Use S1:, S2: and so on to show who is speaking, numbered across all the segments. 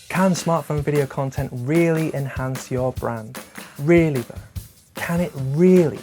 S1: Can smartphone video content really enhance your brand? Really though? Can it really?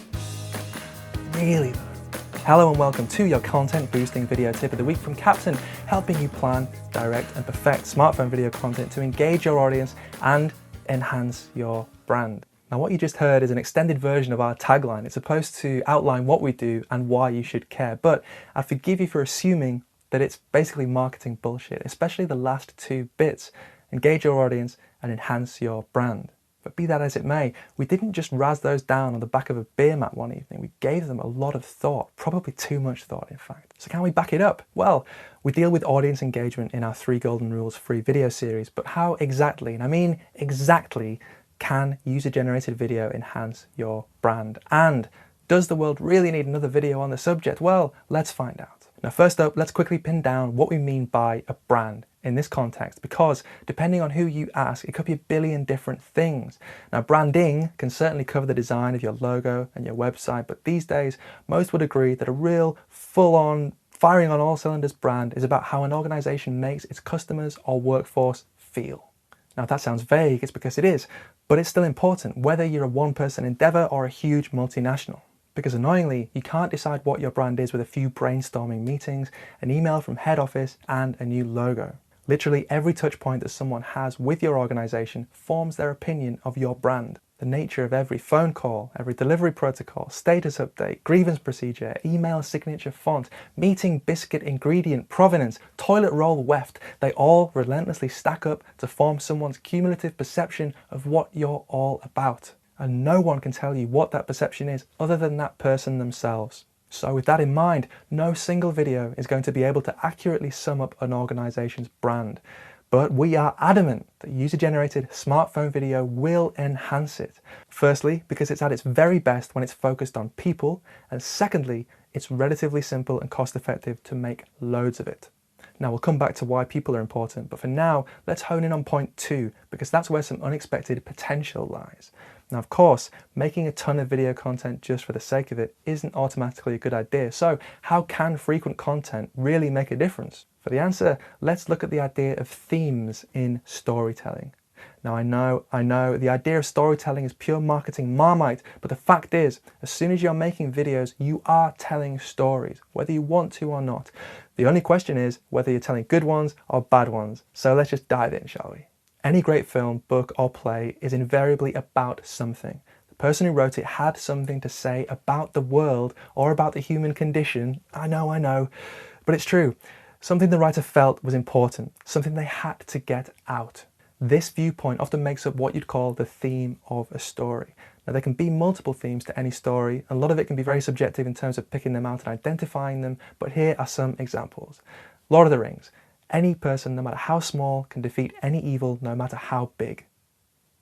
S1: Really though? Hello and welcome to your content boosting video tip of the week from Captain, helping you plan, direct and perfect smartphone video content to engage your audience and enhance your brand. Now what you just heard is an extended version of our tagline. It's supposed to outline what we do and why you should care, but I forgive you for assuming that it's basically marketing bullshit, especially the last two bits. Engage your audience and enhance your brand. But be that as it may, we didn't just razz those down on the back of a beer mat one evening. We gave them a lot of thought, probably too much thought in fact. So can we back it up? Well, we deal with audience engagement in our 3 Golden Rules free video series, but how exactly, and I mean exactly, can user-generated video enhance your brand? And does the world really need another video on the subject? Well, let's find out. Now first up, let's quickly pin down what we mean by a brand in this context, because depending on who you ask, it could be a billion different things. Now branding can certainly cover the design of your logo and your website, but these days most would agree that a real full-on firing on all cylinders brand is about how an organization makes its customers or workforce feel. Now if that sounds vague, it's because it is, but it's still important whether you're a one-person endeavor or a huge multinational. Because annoyingly, you can't decide what your brand is with a few brainstorming meetings, an email from head office, and a new logo. Literally every touch point that someone has with your organization forms their opinion of your brand. The nature of every phone call, every delivery protocol, status update, grievance procedure, email signature font, meeting biscuit ingredient provenance, toilet roll weft, they all relentlessly stack up to form someone's cumulative perception of what you're all about. And no one can tell you what that perception is other than that person themselves. So with that in mind, no single video is going to be able to accurately sum up an organization's brand. But we are adamant that user-generated smartphone video will enhance it. Firstly, because it's at its very best when it's focused on people, and secondly, it's relatively simple and cost-effective to make loads of it. Now we'll come back to why people are important, but for now, let's hone in on point 2, because that's where some unexpected potential lies. Now of course, making a ton of video content just for the sake of it isn't automatically a good idea, so how can frequent content really make a difference? For the answer, let's look at the idea of themes in storytelling. Now I know, the idea of storytelling is pure marketing marmite, but the fact is, as soon as you're making videos, you are telling stories, whether you want to or not. The only question is whether you're telling good ones or bad ones. So let's just dive in, shall we? Any great film, book or play is invariably about something. The person who wrote it had something to say about the world or about the human condition. I know, but it's true. Something the writer felt was important, something they had to get out. This viewpoint often makes up what you'd call the theme of a story. Now there can be multiple themes to any story, and a lot of it can be very subjective in terms of picking them out and identifying them, but here are some examples. Lord of the Rings. Any person, no matter how small, can defeat any evil, no matter how big.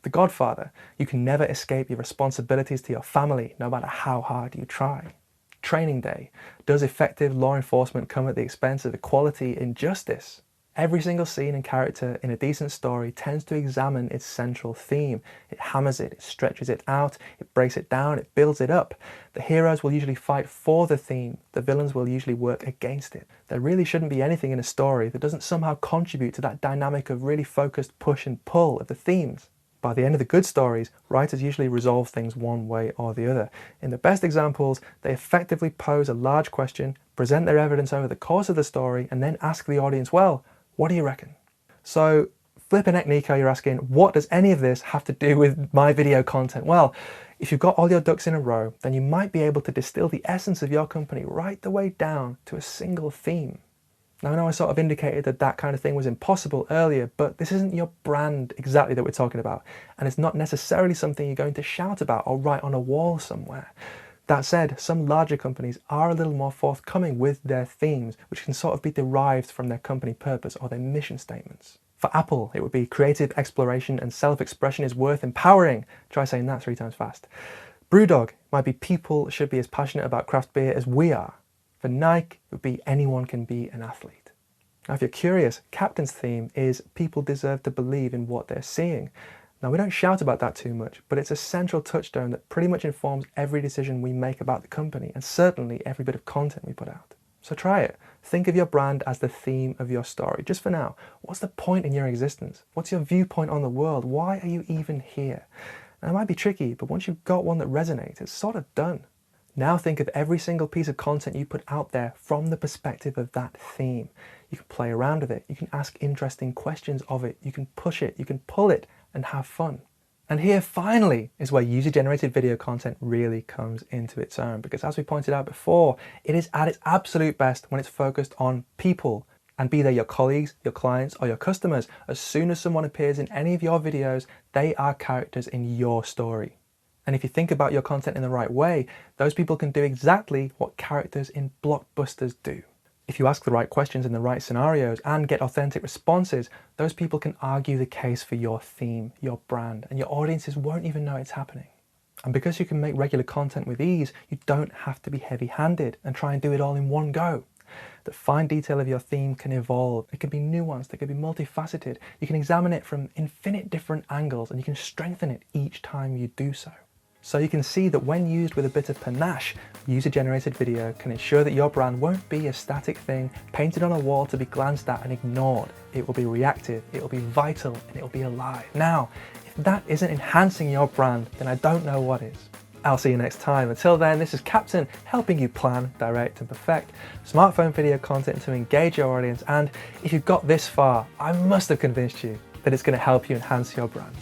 S1: The Godfather. You can never escape your responsibilities to your family, no matter how hard you try. Training Day. Does effective law enforcement come at the expense of equality and justice? Every single scene and character in a decent story tends to examine its central theme. It hammers it, it stretches it out, it breaks it down, it builds it up. The heroes will usually fight for the theme, the villains will usually work against it. There really shouldn't be anything in a story that doesn't somehow contribute to that dynamic of really focused push and pull of the themes. By the end of the good stories, writers usually resolve things one way or the other. In the best examples, they effectively pose a large question, present their evidence over the course of the story, and then ask the audience, well, what do you reckon? So, flipping heck Nico, you're asking, what does any of this have to do with my video content? Well, if you've got all your ducks in a row, then you might be able to distill the essence of your company right the way down to a single theme. Now I know I sort of indicated that that kind of thing was impossible earlier, but this isn't your brand exactly that we're talking about, and it's not necessarily something you're going to shout about or write on a wall somewhere. That said, some larger companies are a little more forthcoming with their themes, which can sort of be derived from their company purpose or their mission statements. For Apple, it would be creative exploration and self-expression is worth empowering. Try saying that 3 times fast. Brewdog might be people should be as passionate about craft beer as we are. For Nike, it would be anyone can be an athlete. Now if you're curious, Captain's theme is people deserve to believe in what they're seeing. Now we don't shout about that too much, but it's a central touchstone that pretty much informs every decision we make about the company, and certainly every bit of content we put out. So try it. Think of your brand as the theme of your story. Just for now, what's the point in your existence? What's your viewpoint on the world? Why are you even here? Now, it might be tricky, but once you've got one that resonates, it's sort of done. Now think of every single piece of content you put out there from the perspective of that theme. You can play around with it. You can ask interesting questions of it. You can push it. You can pull it and have fun. And here finally is where user-generated video content really comes into its own, because as we pointed out before, it is at its absolute best when it's focused on people, and be they your colleagues, your clients, or your customers. As soon as someone appears in any of your videos, they are characters in your story. And if you think about your content in the right way, those people can do exactly what characters in blockbusters do. If you ask the right questions in the right scenarios and get authentic responses, those people can argue the case for your theme, your brand, and your audiences won't even know it's happening. And because you can make regular content with ease, you don't have to be heavy-handed and try and do it all in one go. The fine detail of your theme can evolve. It can be nuanced, it can be multifaceted. You can examine it from infinite different angles, and you can strengthen it each time you do so. So you can see that when used with a bit of panache, user-generated video can ensure that your brand won't be a static thing painted on a wall to be glanced at and ignored. It will be reactive, it will be vital, and it will be alive. Now, if that isn't enhancing your brand, then I don't know what is. I'll see you next time. Until then, this is Captain helping you plan, direct, and perfect smartphone video content to engage your audience. And if you've got this far, I must have convinced you that it's going to help you enhance your brand.